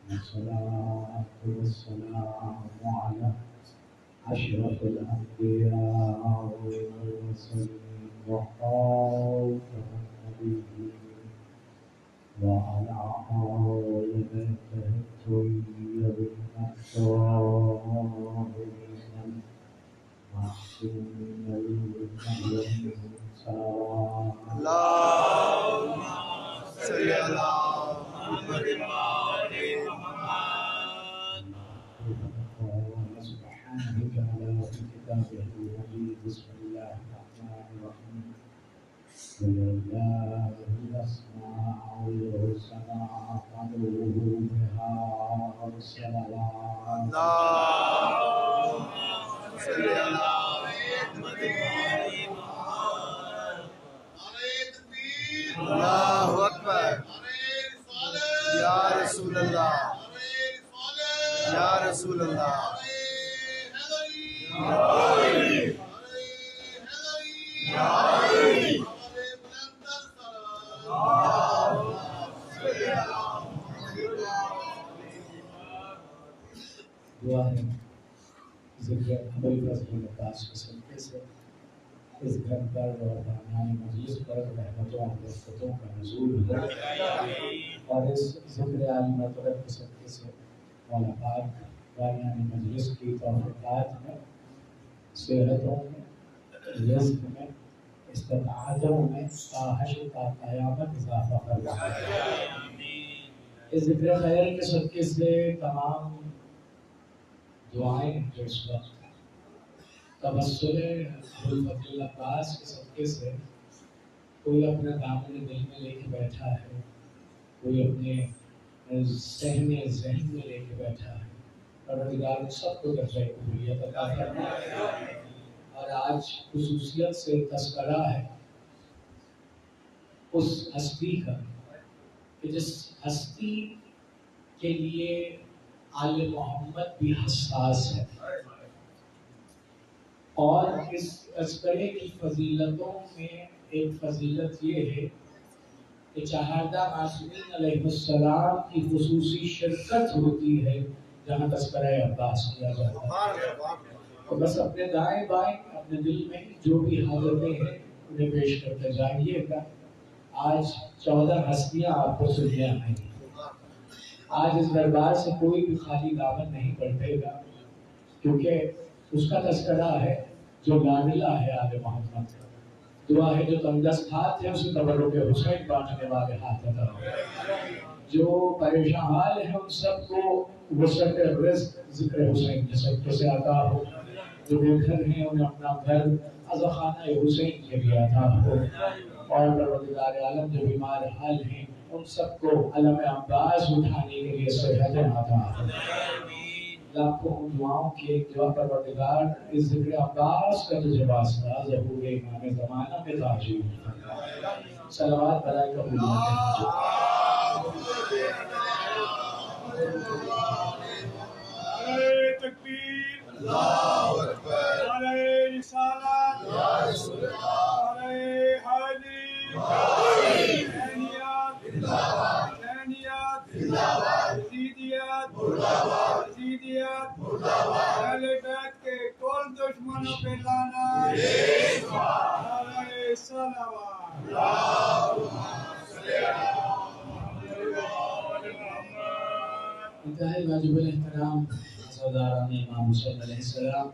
والصلاة والسلام على أشرف الأنبياء والمرسلين وخاتم النبيين وعلى آل بيته الطيبين الطاهرين المعصومين الإنسان اللهم صل على محمد وآل محمد. سبحانه وتعالى في كتابه المجيد. بسم الله الرحمن الرحيم. ولله الأسماء الحسنى فادعوه بها والصلوات. اللهم صل على محمد وآل محمد. اللہ اکبر. یا رسول اللہ، یا رسول اللہ. دعا ہے ذکر ابو الفضل عباس کے صدقے سے اس گھر پر اور بانیان مجلس پر رحمتوں اور برکتوں کا نزول ہو، اور اس ذکر عالی مرتبہ کے صدقے سے مولا پاک بانیان مجلس کی توفیقات میں، صحتوں میں، رزق میں، استطاعتوں میں خواہش کا قیامت اضافہ فرمائے. اس ذکر خیر کے صدقے سے تمام دعائیں جو اس وقت تبسل ابو الفضل عباس کے صدقے سے کوئی اپنا دامن دل میں لے کے بیٹھا ہے، کوئی اپنے ذہن میں لے کے بیٹھا ہے، پروردگار سب کو درجہ قبولیت عطا فرمائے. اور آج خصوصیت سے تذکرہ ہے اس ہستی کا کہ جس ہستی کے لیے آل محمد بھی حساس ہے، اور اس تذکرے کی فضیلتوں میں ایک فضیلت یہ ہے کہ چہاردہ معصومین علیہ السلام کی خصوصی شرکت ہوتی ہے جہاں تذکرہ عباس کیا جاتا ہے. اور بس اپنے دائیں بائیں اپنے دل میں جو بھی حاضریں ہیں انہیں پیش کرتے جائیے گا. آج 14 ہستیاں آپ کو سننے آئیں گی. آج اس دربار سے کوئی بھی خالی دامن نہیں پلٹے گا، کیونکہ اس کا تذکرہ ہے جو لاڈلا ہے آل محمد کا. دعا ہے جو تنگدست ہاتھ ہے اسے تبرک حسین بانٹنے والے ہاتھ عطا ہو. جو پریشان حال ہیں ان سب کو وسعت رزق ذکر حسین کے صدقے سے عطا ہو. جو بے گھر ہیں انہیں اپنا گھر عزاخانہ حسین کے لیے عطا ہو. اور پروردگار عالم جو بیمار حال ہیں ان سب کو علم عباس اٹھانے کے لیے صحت عطا ہو. لاکھوں دعاؤں کی ایک دعا پروردگار اس ذکر عباس کا تجھے واسطہ ظہور امام زمانہ میں تعجیل صلوات برائے قبولیت. تکبیر، اللہ اکبر، نعرہ رسالت، یا رسول اللہ، نعرہ حیدری، حسینیت، حسینیت، یزیدیت، یزیدیت، اہل بیت کے کل دشمنوں پہ لعنت، نعرہ صلوات. انتہائی واجب الاحترام سرداران امام حسین علیہ السلام،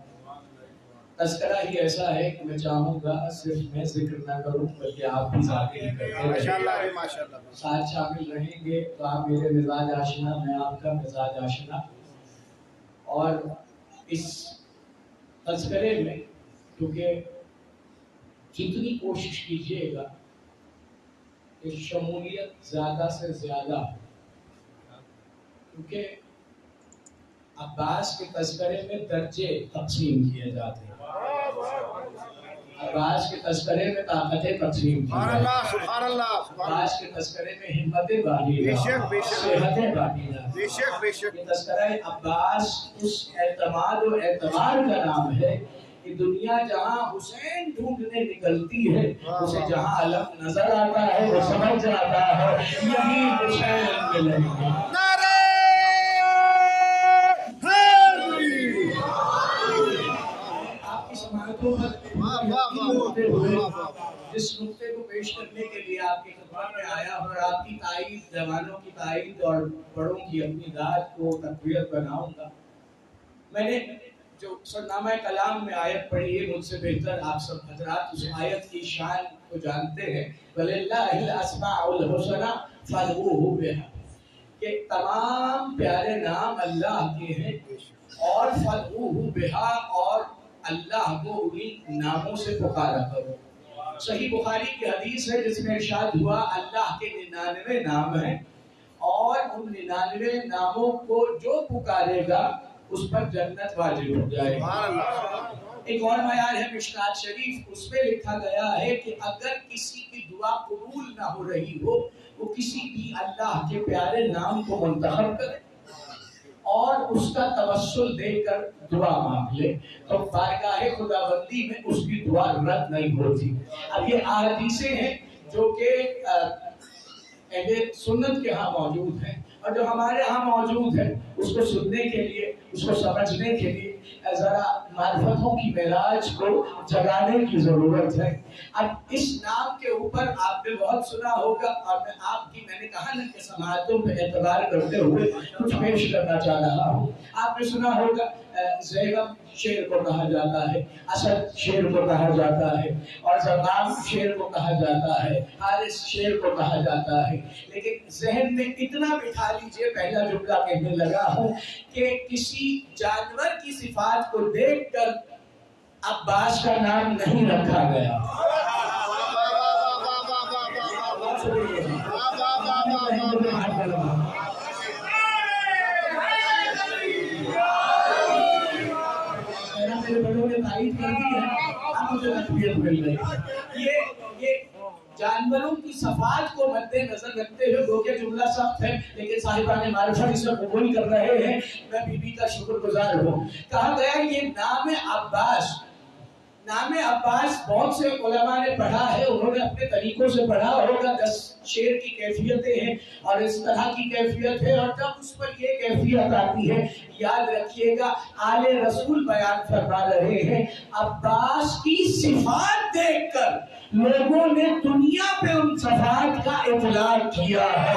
تذکرہ ہی ایسا ہے کہ میں چاہوں گا صرف میں ذکر نہ کروں بلکہ آپ بھی ذاکر ہی کرتے رہیں. ساتھ شامل رہیں گے تو آپ میرے مزاج آشنا، میں آپ کا مزاج آشنا. اور اس تذکرے میں کیونکہ جتنی کوشش کیجیے گا کہ شمولیت زیادہ سے زیادہ، کیونکہ عباس کے تذکرے میں درجے تقسیم کیے جاتے ہیں. عباس کے تذکرے میں طاقت تقسیم سبحان اللہ سبحان اللہ سبحان اللہ عباس کے تذکرے میں ہمت بالیغہ، بے شک صحت بالیغہ۔ بے شک بے شک یہ تذکرہ عباس اس اعتماد و اعتبار کا نام ہے کہ دنیا جہاں حسین ڈھونڈنے نکلتی ہے، اسے جہاں علم نظر آتا ہے وہ سمجھ جاتا ہے یہی حسین ملے گا۔ نعرہ آپ کی سماعتوں پر جس نقطے کو پیش کرنے کے لیے آپ کی خدمت میں آیا اور آپ کی تائید، جوانوں کی تائید اور بڑوں کی اپنی ذات کو تقویت بناؤں گا۔ میں نے جو سرنامہ کلام میں آیت پڑھی ہے، مجھ سے بہتر آپ سب حضرات اس آیت کی شان کو جانتے ہیں۔ وَلِلَّهِ الْأَسْمَاءُ الْحُسْنَىٰ فَادْعُوهُ بِهَا، کہ تمام پیارے نام اللہ کے ہیں، اور فَادْعُوهُ بِهَا، اور اللہ کو انہی ناموں سے پکارا کرو۔ صحیح بخاری کی حدیث ہے جس میں ارشاد ہوا اللہ کے 99 نام ہیں، اور ان 99 ناموں کو جو پکارے گا اس پر جنت واجب ہو جائے گا۔ ایک اور معیار ہے مشکات شریف، اس میں لکھا گیا ہے کہ اگر کسی کی دعا قبول نہ ہو رہی ہو، وہ کسی بھی اللہ کے پیارے نام کو منتخب کرے اور اس کا توسل دے کر دعا مانگ لے تو بارگاہ خداوندی میں اس کی دعا رد نہیں ہوتی۔ اب یہ احادیثیں ہیں جو کہ اہل سنت کے ہاں موجود ہیں، اور جو ہمارے ہاں موجود ہے اس کو سننے کے لیے، اس کو سمجھنے کے لیے ذرا معرفتوں کی معراج کو جگانے کی ضرورت ہے۔ اب اس نام کے اوپر آپ نے بہت سنا ہوگا، اور میں نے کہا نا کہ سماعتوں پہ اعتبار کرتے ہوئے کچھ پیش کرنا چاہ رہا ہوں۔ آپ نے سنا ہوگا زینب شیر کو کہا جاتا ہے، اسد شیر کو کہا جاتا ہے، اور زبان شیر کو کہا جاتا ہے، حارث شیر کو کہا جاتا ہے۔ لیکن ذہن میں اتنا بٹھا لیجئے، پہلا جملہ کہنے لگا ہوں کہ کسی جانور کی صفات کو دیکھ کر عباس کا نام نہیں رکھا گیا۔ میرے بڑوں نے تائید کر دی ہے، اب مجھے تقویت مل گئی۔ یہ جانوروں کی صفات کو مد نظر رکھتے ہوئے وہ کہ جملہ سخت ہے لیکن صاحبان معرفت اس میں قبول کر رہے ہیں، میں بی بی کا شکر گزار ہوں۔ کہا گیا یہ نام عباس بہت سے علماء نے پڑھا ہے، انہوں نے اپنے طریقوں سے پڑھا ہوگا۔ 10 شعر کی کیفیتیں ہیں اور اس طرح کی کیفیت ہے، اور جب اس پر یہ کیفیت آتی ہے، یاد رکھیے گا آل رسول بیان فرما رہے ہیں، عباس کی صفات دیکھ کر لوگوں نے دنیا پہ ان صفات کا اطلاق کیا ہے۔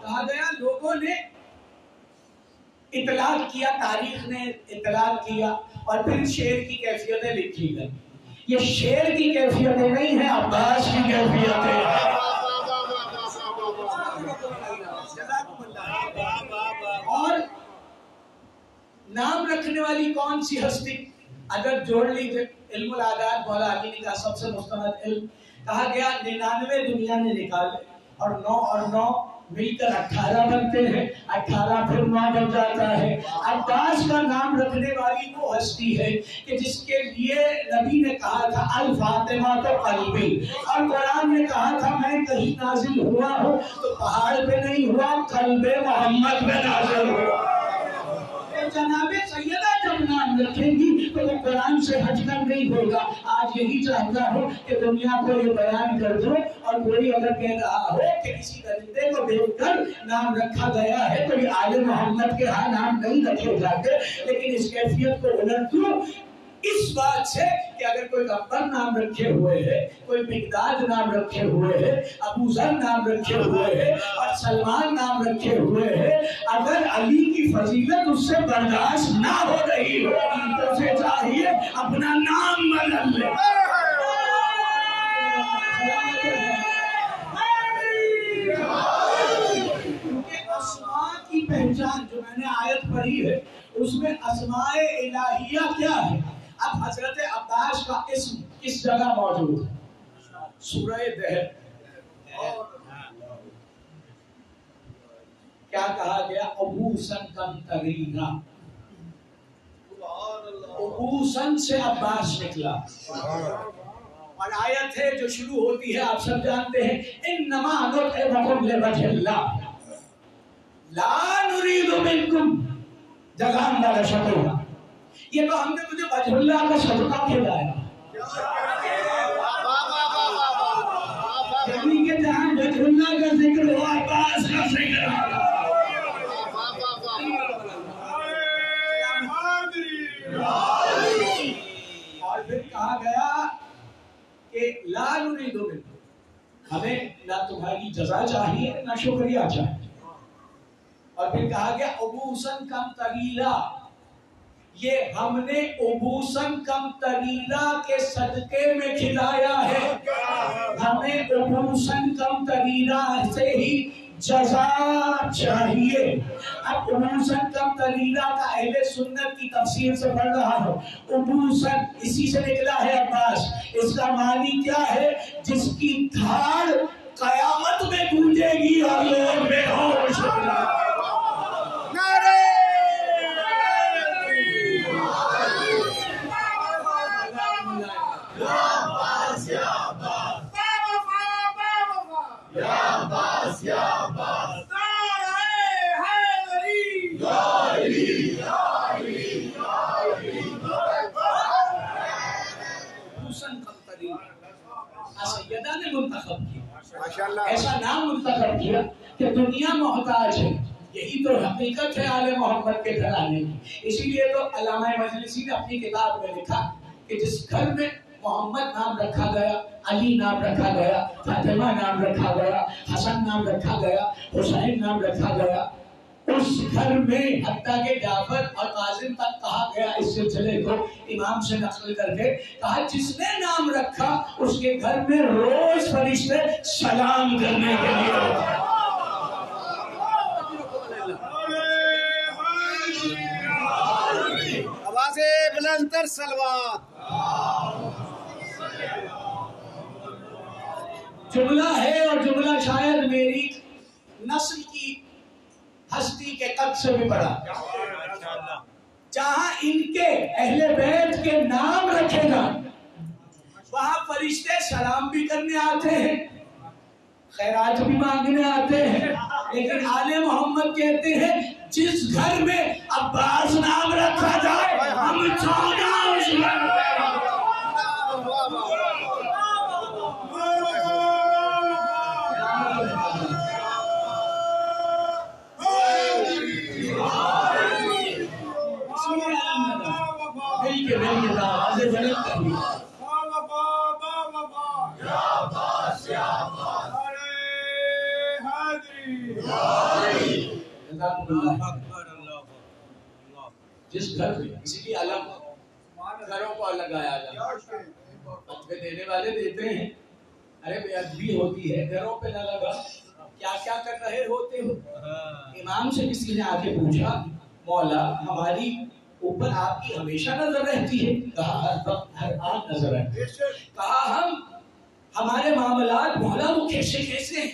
کہا گیا لوگوں نے اطلاق کیا، تاریخ نے اطلاق کیا، اور پھر شعر کی کیفیتیں لکھی گئی۔ یہ شعر کی کیفیتیں نہیں ہیں، عباس کی کیفیتیں ہیں۔ اور نام رکھنے والی کون سی ہستی؟ اگر جوڑ لیجیے، علم العادات مولا علی نے کہا سب سے مستند علم، کہا گیا 99 دنیا نے نکالے اور 9 اور 9 مل کر 18 بنتے ہیں، 18 پھر 9 بن جاتا ہے۔ عباس کا نام رکھنے والی وہ ہستی ہے کہ جس کے لیے نبی نے کہا تھا الفاطمہ تو قلبی، اور قرآن نے کہا تھا میں کہیں نازل ہوا ہوں تو پہاڑ پہ نہیں ہوا، قلب محمد میں نازل ہوا۔ جناب سیدہ جب نام رکھیں گی تو وہ قرآن سے ہٹ کر نہیں ہوگا۔ آج یہی چاہتا ہوں کہ دنیا کو یہ بیان کر دو، اور کوئی اگر کہہ رہا ہو کہ کسی درندے کو دیکھ کر نام رکھا گیا ہے تو یہ آل محمد کے ہاں نام نہیں رکھے جاتے، لیکن اس کیفیت کو الٹ دوں اس بات سے کہ اگر کوئی اکبر نام رکھے ہوئے ہے، کوئی مقداد نام رکھے ہوئے ہے، ابو ذر نام رکھے ہوئے ہے، اور سلمان نام رکھے ہوئے ہے، اگر علی کی فضیلت اس سے برداشت نہ ہو رہی ہو تو اسے چاہیے اپنا نام بدل لے۔ کیونکہ اسماء کی پہچان جو میں نے آیت پڑھی ہے اس میں اسماء الہیہ کیا ہے؟ اب حضرت عباس کا اسم کس جگہ موجود ہے؟ سورہ دہر کیا کہا گیا؟ ابوسن کم ترینا، ابوسن سے عباس نکلا، اور آیت ہے جو شروع ہوتی ہے آپ سب جانتے ہیں، انما نطعمکم لوجہ اللہ لا نريد منکم جزاء ولا شکورا، یہ تو ہم نے تجھے وجہ اللہ کا صدقہ کھلایا، یعنی کہ جہاں وجہ اللہ کا ذکر ہو عباس کا ذکر ہو۔ اور پھر کہا گیا کہ لا نريد منکم، ہمیں نہ تمہاری جزا چاہیے نہ شکریہ چاہیے، اور پھر کہا گیا ابوسن کم تریلا، یہ ہم نے ابوسن کم تریلا کے صدقے میں کھلایا ہے، ہمیں ابوسن کم تریلا سے ہی جزا چاہیے۔ اب ابوسن کم تریلا کا اہل سنت کی تفسیر سے پڑھ رہا ہوں، ابوسن اسی سے نکلا ہے عباس، اس کا معنی کیا ہے؟ جس کی دھاڑ قیامت میں گونجے گی اور لوگ بے ہوش ہو جائیں گے۔ سیدہ نے منتخب کیا، ایسا نام منتخب کیا کہ دنیا محتاج ہے، یہی تو حقیقت ہے آل محمد کے گھرانے کی۔ اسی لیے تو علامہ مجلسی نے اپنی کتاب میں لکھا کہ جس گھر میں محمد نام رکھا گیا، علی نام رکھا گیا، فاطمہ نام رکھا گیا، حسن نام رکھا گیا، حسین نام رکھا گیا، اس گھر میں حتیٰ کہ جعفر اور قاسم تک کہا گیا، اس سلسلے کو امام سے نقل کر کے کہا جس نے نام رکھا اس کے گھر میں روز فرشتے سلام کرنے کے لیے ہوتے۔ آواز بلند تر صلوات۔ جملہ ہے اور جملہ شاید میری نسل کی ہستی کے قد سے بھی بڑا، جہاں ان کے اہل بیت کے نام رکھے گا وہاں فرشتے سلام بھی کرنے آتے ہیں، خیرات بھی مانگنے آتے ہیں، لیکن آل محمد کہتے ہیں جس گھر میں عباس نام رکھا جائے ہم 14 اس گھر میں جس گھر میں اسی لیے علم گھروں کو لگایا جاتا، فتوے دینے والے دیتے ہیں، ارے بے ادبی ہوتی ہے، گھروں پہ نہ لگا، کیا کیا کر رہے ہوتے ہو؟ امام سے کسی نے آ کے پوچھا مولا ہماری اوپر آپ کی ہمیشہ نظر رہتی ہے؟ کہا ہر وقت ہر آن نظر رہتی ہے۔ کہا ہمارے معاملات مولا وہ کیسے کیسے ہیں؟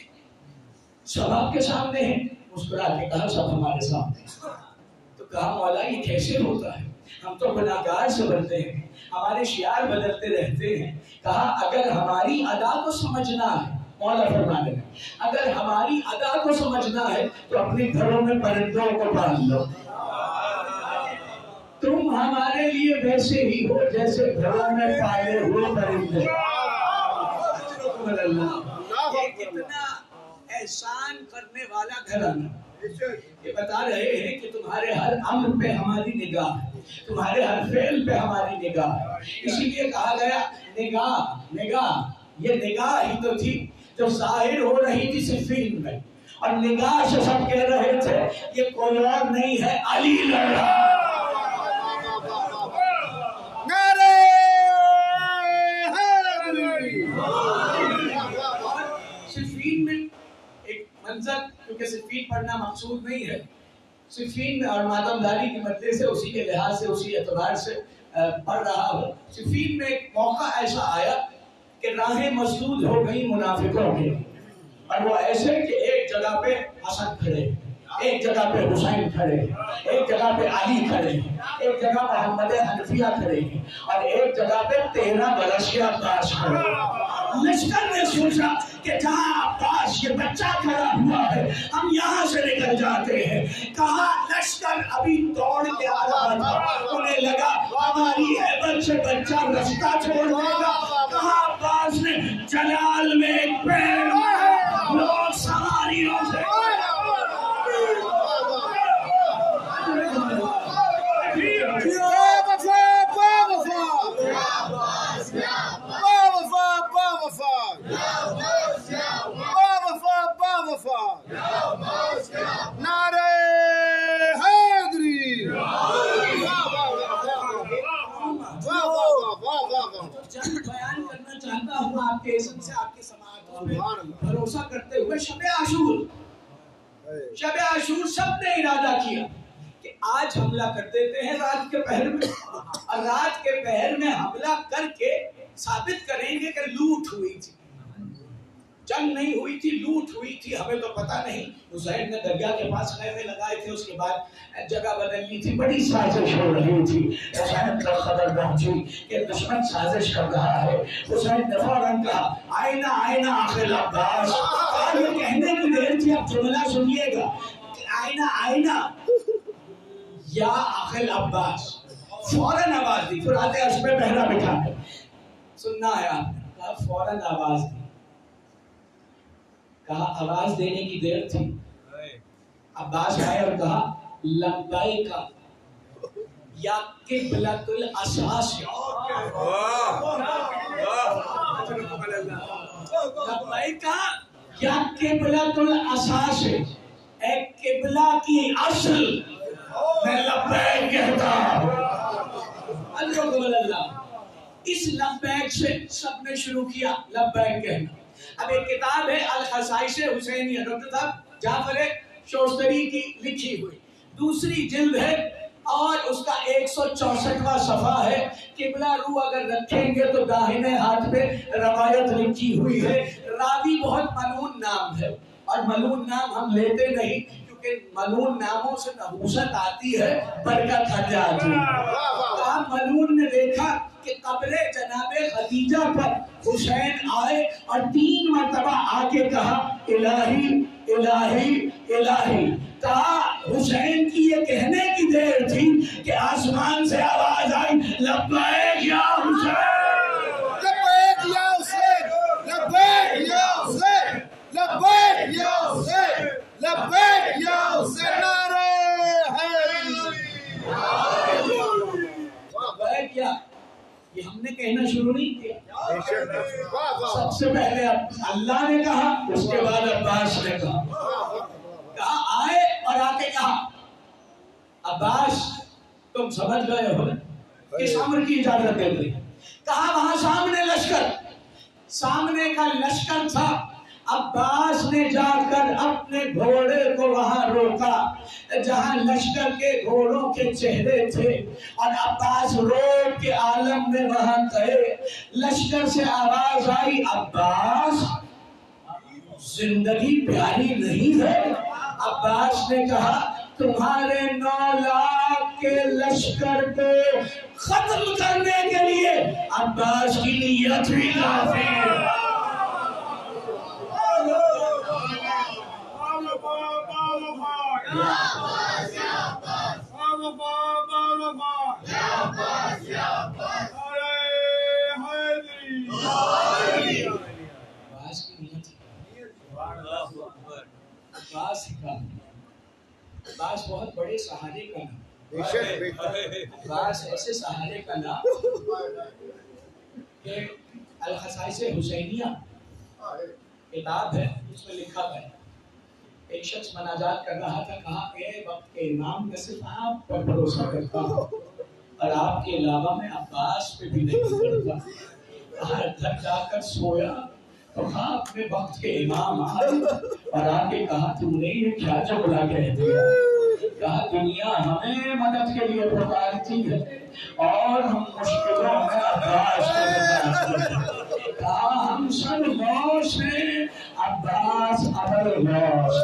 سب آپ کے سامنے ہیں۔ مسکرا کے کہا سب ہمارے سامنے ہیں۔ تو کہا مولا یہ کیسے ہوتا ہے؟ ہم تو گناہگار سے بنتے ہیں، ہمارے شعار بدلتے رہتے ہیں۔ کہا اگر ہماری ادا کو سمجھنا ہے، مولا فرمانے لگے اگر ہماری ادا کو سمجھنا ہے تو اپنے گھروں میں پرندوں کو پال لو، تم ہمارے لیے ویسے ہی ہو جیسے گھروں میں پالے ہوئے پرندے۔ یہ کتنا احسان کرنے والا گھرانہ، یہ بتا رہے ہیں کہ تمہارے ہر امر پہ ہماری نگاہ ہے، تمہارے ہر فعل پہ ہماری نگاہ ہے۔ اسی لیے کہا گیا نگاہ نگاہ، یہ نگاہ ہی تو تھی جو ظاہر ہو رہی تھی صفین میں، اور نگاہ سے سب کہہ رہے تھے یہ کوئی اور نہیں ہے، علی لڑ رہا۔ صفین میں ایک منظر، کیونکہ صفین پڑھنا مقصود نہیں ہے، صفین اور ماتم داری کی مدد سے اسی کے لحاظ سے اسی اعتبار سے پڑھ رہا ہوں، صفین میں ایک موقع ایسا آیا کہ راہیں مسدود ہو گئی منافقوں کی، اور وہ ایسے کہ ایک جگہ پہ حسن کھڑے، ایک جگہ پہ حسین کھڑے، ایک جگہ پہ علی کھڑے، ایک جگہ محمد حنفیہ کھڑے اور ایک جگہ پہ 13 برس کے عباس کھڑے۔ لشکر نے سوچا کہ جہاں عباس یہ بچہ کھڑا ہوا ہے ہم یہاں سے نکل جاتے ہیں۔ کہا لشکر ابھی دوڑ کے آ رہا تھا، انہیں لگا ہماری ہیبت سے بچہ رستہ چھوڑ دے گا۔ کہا عباس نے جلال میں ایک پیر مارا، لوگ سواریوں سے بیان کرنا چاہتا ہوں آپ کے عزت سے، آپ کی سماعتوں میں بھروسہ کرتے ہوئے، شب عاشور سب نے ارادہ کیا کہ آج حملہ کر دیتے ہیں رات کے پہر میں، اور رات کے پہر میں حملہ کر کے ثابت کریں گے کہ لوٹ ہوئی تھی، جنگ نہیں ہوئی تھی، لوٹ ہوئی تھی، ہمیں تو پتہ نہیں۔ حسین نے دریا کے پاس خیمے لگائے تھے، اس کے بعد جگہ بدل لی تھی، بڑی سازش ہو رہی تھی۔ حسین تک خبر پہنچی کہ دشمن سازش کر رہا ہے۔ حسین نے فوراً کہا آئینہ آئینہ آخر عباس، اور یہ کہنے کی دیر تھی، اب جملہ سنیے گا، آئینہ آئینہ یا آخر عباس۔ فوراً آواز دی، فرات عرش پہ پہرا بٹھا کر سننا ہے آپ نے، کہا فوراً آواز دی، کہا آواز دینے کی دیر تھی۔ عباس آئے اور کہا لبیک یا قبلۃ الاساس، لبیک یا قبلۃ الاساس، اے قبلہ کی اصل میں لبیک کہتا ہوں۔ اللہ، اس لبیک سے سب نے شروع کیا لبیک کہنا۔ اب ایک کتاب ہے الخصائص حسینیہ، ڈاکٹر صاحب جعفر شوستری کی لکھی ہوئی، دوسری جلد ہے اور اس کا 164واں صفحہ ہے۔ قبلہ رو اگر رکھیں گے تو داہنے ہاتھ پہ روایت لکھی ہوئی ہے، راوی بہت ملعون نام ہے، اور ملعون نام ہم لیتے نہیں کیونکہ ملعون ناموں سے نحوست آتی ہے، برکت ہٹ جاتی ہے۔ ملعون نے دیکھا کہ قبر جناب خدیجہ پر حسین آئے اور 3 مرتبہ آ کے کہا الہی الہی الہی۔ کہا حسین کی یہ کہنے کی دیر تھی کہ آسمان سے آواز آئی لبیک یا حسین، لبیک یا حسین، لبیک یا حسین، لبیک یا حسین، لبیک یا حسین، نعرہ لبیک یا، یہ ہم نے کہنا شروع نہیں کیا، سب سے پہلے اللہ نے کہا، اس کے بعد عباس نے کہا آئے اور آ کے کہا عباس تم سمجھ گئے ہو کس امر کی اجازت دیتے؟ کہا وہاں سامنے لشکر، سامنے کا لشکر تھا، عباس نے جا کر اپنے گھوڑے کو وہاں روکا جہاں لشکر کے گھوڑوں کے چہرے تھے، اور عباس روب کے عالم میں وہاں گئے۔ لشکر سے آواز آئی عباس زندگی پیاری نہیں ہے؟ عباس نے کہا تمہارے 9 لاکھ کے لشکر کو ختم کرنے کے لیے عباس کی نیت بھی کافی ہے۔ عباس بہت بڑے سہارے کا نام، عباس ایسے سہارے کا نام کہ الخصائص حسینیہ کتاب ہے، اس میں لکھا ہے ایک شخص مناجات کر رہا تھا، کہا اے وقت کے امام میں صرف آپ پر بھروسہ کرتا ہوں اور آپ کے علاوہ میں عباس پہ بھی نہیں کرتا۔ ہر گھر جا کر سویا تو خواب میں وقت کے امام آئے اور آ کے کہا تم نے یہ کیا جملہ کہہ دیا؟ کہا دنیا ہمیں مدد کے لیے پکارتی ہے اور ہم مشکلوں میں عباس کو پکارتے ہیں. کہا ہم سب غوث ہیں، عباس ابل غوث.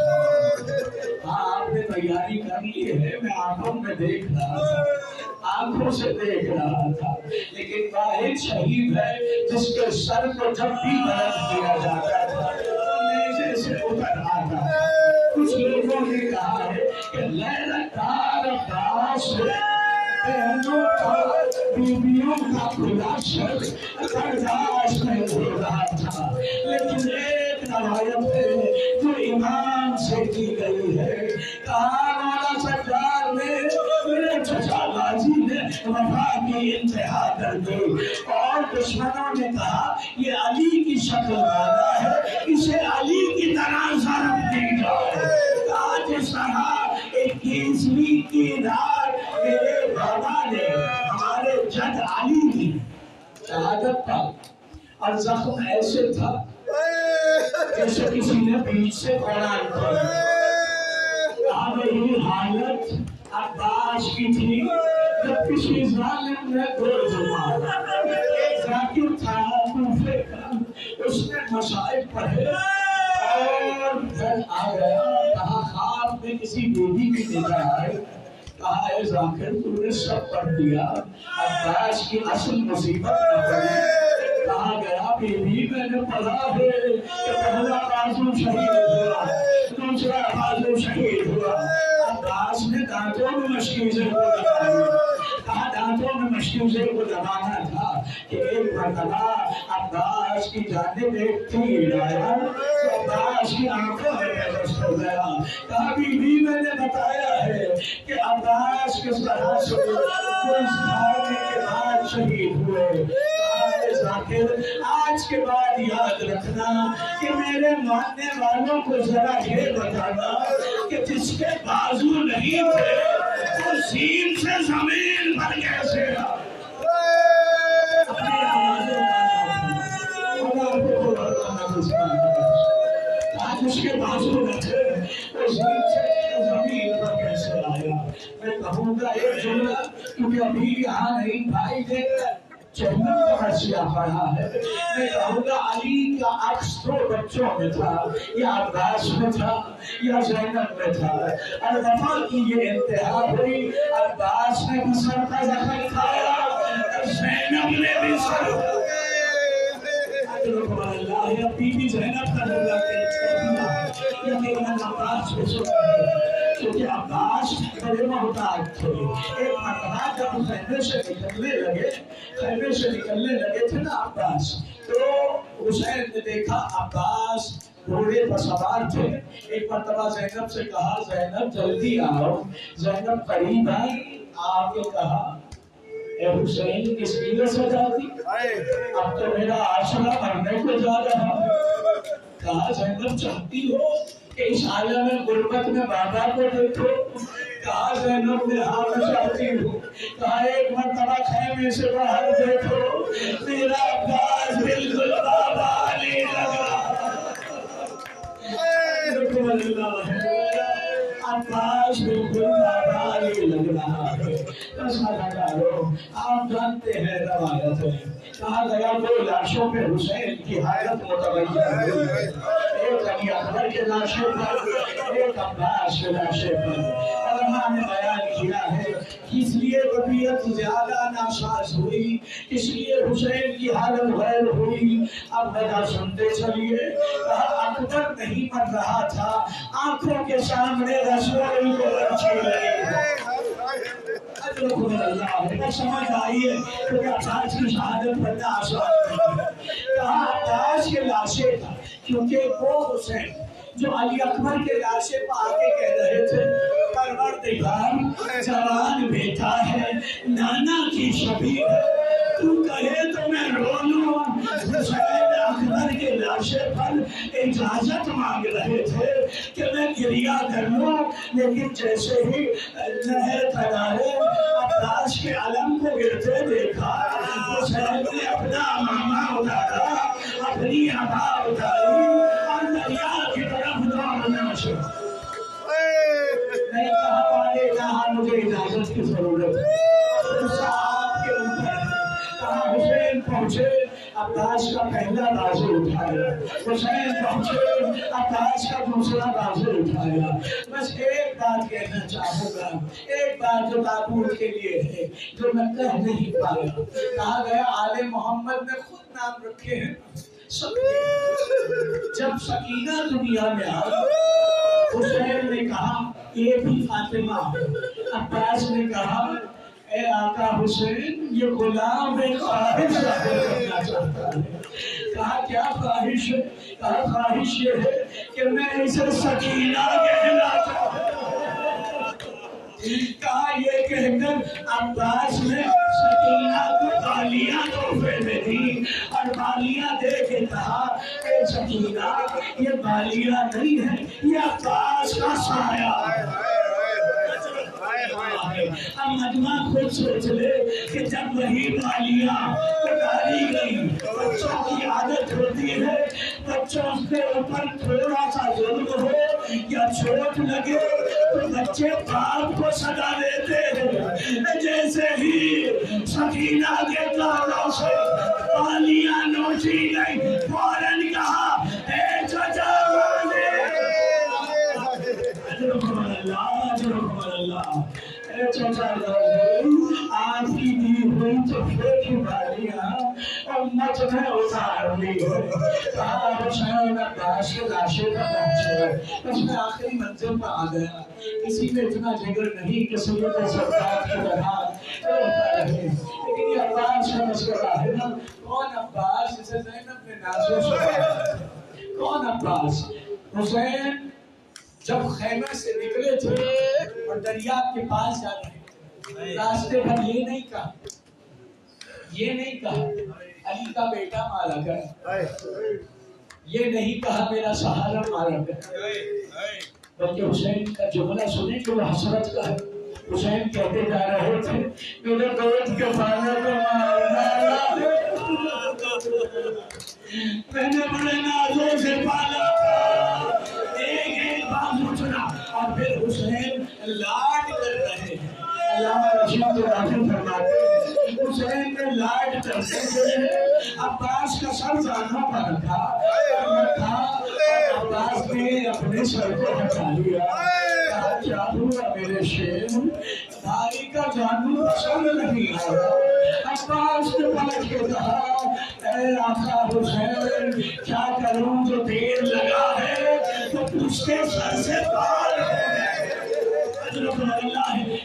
ہاں آپ نے تیاری کر لی ہے، میں آنکھوں میں دیکھ رہا تھا، آنکھوں سے دیکھ رہا تھا، لیکن واحد شہید ہے جس کے سر کو جب بھی بلند کیا جاتا تھا نیزے سے اتر آتا. کچھ لوگوں نے کہا ہے کہ لعنت دار عباس بہنوں کا بیویوں کا کھلا شخص برداشت نہیں ہو رہا تھا. لیکن ایک روایت ہے جو امام سے کی گئی ہے، کہا مولا سرکار نے میرے چچا غازی نے وفا کی انتہا کر دی اور دشمنوں نے کہا یہ علی کی شکل والا ہے، اسے علی کی طرح ضرب دی جائے. کہا جس طرح 21ویں کی رات میرے بابا نے ہمارے جد علی کی شہادت پائی اور زخم ایسے تھا جیسے کسی نے بیچ سے قرآن پڑھا. کہا وہی حالت عباس کی تھی جب کسی ظالم نے گرز مارا. ایک ذاکر تھا کوفے کا، اس نے مصائب پڑھے اور گھر آ گیا. کہا خواب میں کسی بیوی کی نظر آئی. کہا اے ذاکر تو نے سب پڑھ دیا، عباس کی اصل مصیبت نہ پڑی. کہا گیا بیوی میں نے پڑھا ہے کہ پہلا بازو شہید ہوا، دوسرا بازو شہید ہوا. عباس نے دانتوں میں مشکیزے کو دبائی. کہا دانتوں میں مشکیزے کو دبانا تھا کہ ایک مرتبہ عباس کی جانب ایک تیر آیا تو عباس کی آنکھوں میں پیدست ہو گیا. کہا بیوی میں نے بتایا ہے کہ عباس کس طرح سے اس مارنے کے بعد شہید ہوئے. آج کے بعد یاد رکھنا کہ میرے ماننے والوں کو ذرا یہ بتانا کہ جس کے بازو نہیں تھے وہ زین سے زمین پر کیسے رہا. آج اس کے بازو نہ تھے وہ زین سے زمین پر کیسے آیا. میں کہوں گا ایک جملہ کیونکہ ابھی یہاں نہیں بھائی دیکھتا جنت کا مرثیہ پڑھا ہے. میں کہوں گا علی کا عکس دو بچوں میں تھا، یا عباس میں تھا یا زینب میں تھا. اور وفا کی یہ انتہا ہوئی، عباس نے بھی سر کا زخم کھایا اور زینب نے بھی سر کا. اللہ بی بی زینب کا جملہ عباس کو سنا کیونکہ عباس بڑے محتاج تھے. ایک مرتبہ جب خیمے سے نکلنے لگے تھے نا عباس، تو حسین نے دیکھا عباس گھوڑے پر سوار تھے. ایک مرتبہ زینب سے کہا زینب جلدی آؤ. زینب قریب آئی، آ کے کہا اے حسین کس لیے سجا دی، اب تو میرا عاشقہ مرنے کو جا رہا. کہا زینب چاہتی ہو کہ اس عالم غربت میں بابا کو دیکھو. کہا زینب نے ہاں میں چاہتی ہوں. کہا ایک مرتبہ خیمے سے باہر دیکھو، میرا عباس بالکل بابا نہیں لگا. عباس بالکل بابا نہیں لگ رہا ہے. آپ جانتے ہیں روایت ہے کہا گیا دو لاشوں پہ حسین کی حالت متغیر ہوئی. ایک علی اکبر کے لاشے پر، ایک عباس کے لاشے پر. علماء نے بیان کیا ہے اس لیے طبیعت زیادہ ناساز ہوئی، اس لیے حسین کی حالت غیر ہوئی. اب وجہ سنتے چلیے. کہا اکبر نہیں مر رہا تھا، آنکھوں کے سامنے رسول کو رچی رہی. اللہ سمجھ آئیے کہ عباس کی شہادت بڑا آسان نہیں. کہا عباس کے لاشے تھا کیونکہ وہ حسین جو علی اکبر کے لاشے پہ آ کے کہہ رہے تھے پروردگار جوان بیٹا ہے، نانا کی شبیہ ہے، تو کہے تو میں رو لوں. حسین اکبر کے لاشے پر اجازت مانگ رہے تھے کہ میں گریہ کر لوں، لیکن جیسے ہی نہر کنارے عباس کے علم کو گرتے دیکھا، حسین نے اپنا ماما اتارا، اپنی عبا اتاری اور دریا کی طرف دوڑنا شروع. میں کہا والے مجھے اجازت کی ضرورت ہے، غصہ آپ کے اوپر ہے۔ کہاں حسین پہنچے، عباس کا پہلا بازو اٹھایا، حسین پہنچے، عباس کا دوسرا بازو اٹھایا۔ بس ایک بات کہنا چاہوں گا، ایک بات جو تابوت کے لیے ہے، جو میں کہہ نہیں پایا۔ کہا گیا آل محمد نے خود نام رکھے ہیں جب سکینہ دنیا میں آئی، حسین نے کہا یہ بھی فاطمہ، عباس نے کہا اے آقا حسین یہ غلام ایک خواہش ظاہر کرنا چاہتا ہے۔ کہا کیا خواہش ہے؟ کہا خواہش یہ ہے کہ میں اسے سکینہ کہنا چاہتا ہوں۔ کہا یہ کہہ کر عباس نے سکینہ کو بالیاں تحفے میں دی، اور بالیاں دے کے کہا اے سکینہ یہ بالیاں نہیں ہے، یہ عباس کا سایہ ہے۔ اب مجمع خود سوچ لے کہ جب وہی بالیاں اتاری گئی، بچوں کی عادت ہوتی ہے بچوں کے اوپر تھوڑا سا ظلم ہو یا چوٹ لگے تو بچے باپ کو سزا دیتے ہیں۔ جیسے ہی سکینہ کے کانوں سے بالیاں نوچی گئی، فوراً کہا اے چچا آپ کی دی ہوئی تحفے کی بالیاں اور مجھ میں اتار لی ہے۔ کہا حسین عباس کے لاشے پر پہنچے، اس میں آخری منزل پر آ گیا۔ کسی میں اتنا جگر نہیں کہ سید سردار کی طرح روتا رہے، لیکن یہ عباس کا مسئلہ ہے نا۔ کون عباس؟ جسے زینب نے نازو سنایا۔ کون عباس؟ حسین جب خیمے سے نکلے تھے اور دریا کے پاس جا رہے تھے، راستے پر یہ نہیں کہا علی کا بیٹا مارا گیا، یہ نہیں کہا میرا سہارا مارا گیا، بلکہ حسین کا جملہ سنیں کہ وہ حسرت کا ہے۔ حسین کہتے جا رہے تھے میرے دوست کے پانے کو مارنا، میں نے بڑے نازوں سے پالا تھا، ایک بات سنا۔ اور پھر حسین لاڈ کر رہے ہیں، علامہ رشید راضی فرماتے ہیں حسین نے لاڈ کرتے ہوئے عباس کا سر زانوں پر رکھا، عباس نے اپنے سر کو ہٹا لیا۔ کہا کیا ہوا میرے شیر، بھائی کا جانو پسند نہیں آیا۔ عباس نے پلٹ کے کہا اے آقا حسین کیا کروں جو دیر لگا ہے تو اس کے سر سے بال ہو گئے۔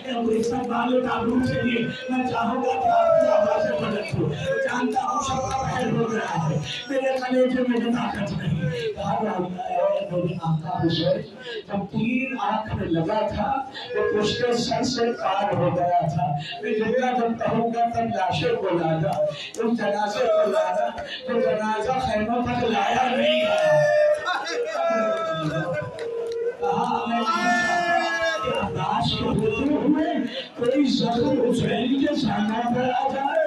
اللہ استقبال تعلق کے لیے میں چاہوں گا کہ آپ کی آوازیں بلند ہو۔ جانتا ہوں سب کا خیر ہو گیا ہے، میرے کلیجے میں جو طاقت نہیں۔ کہا میرے آقا حسین جب تیر آنکھ میں لگا تھا وہ اس کے سر سے پار ہو گیا تھا۔ میں جب کہوں گا تب لاشے کو لانا، اس جنازے کو لانا، تو جنازہ خیموں تک لایا نہیں گیا۔ کہا میں عباس کے ہوتے ہوئے کوئی زخم حسین کے سامنے پر آ جائے۔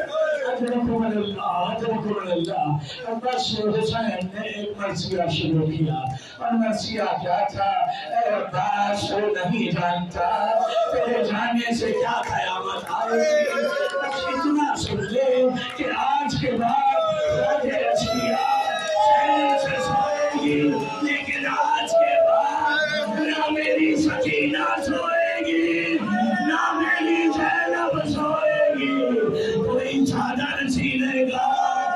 اجرکم اللہ، اجرکم اللہ۔ بس حسین نے ایک مرثیہ شروع کیا، اور مرثیہ کیا تھا؟ اے عباس وہ نہیں جانتا تیرے جانے سے کیا قیامت آئے گی، بس اتنا سن لے کہ آج کے بعد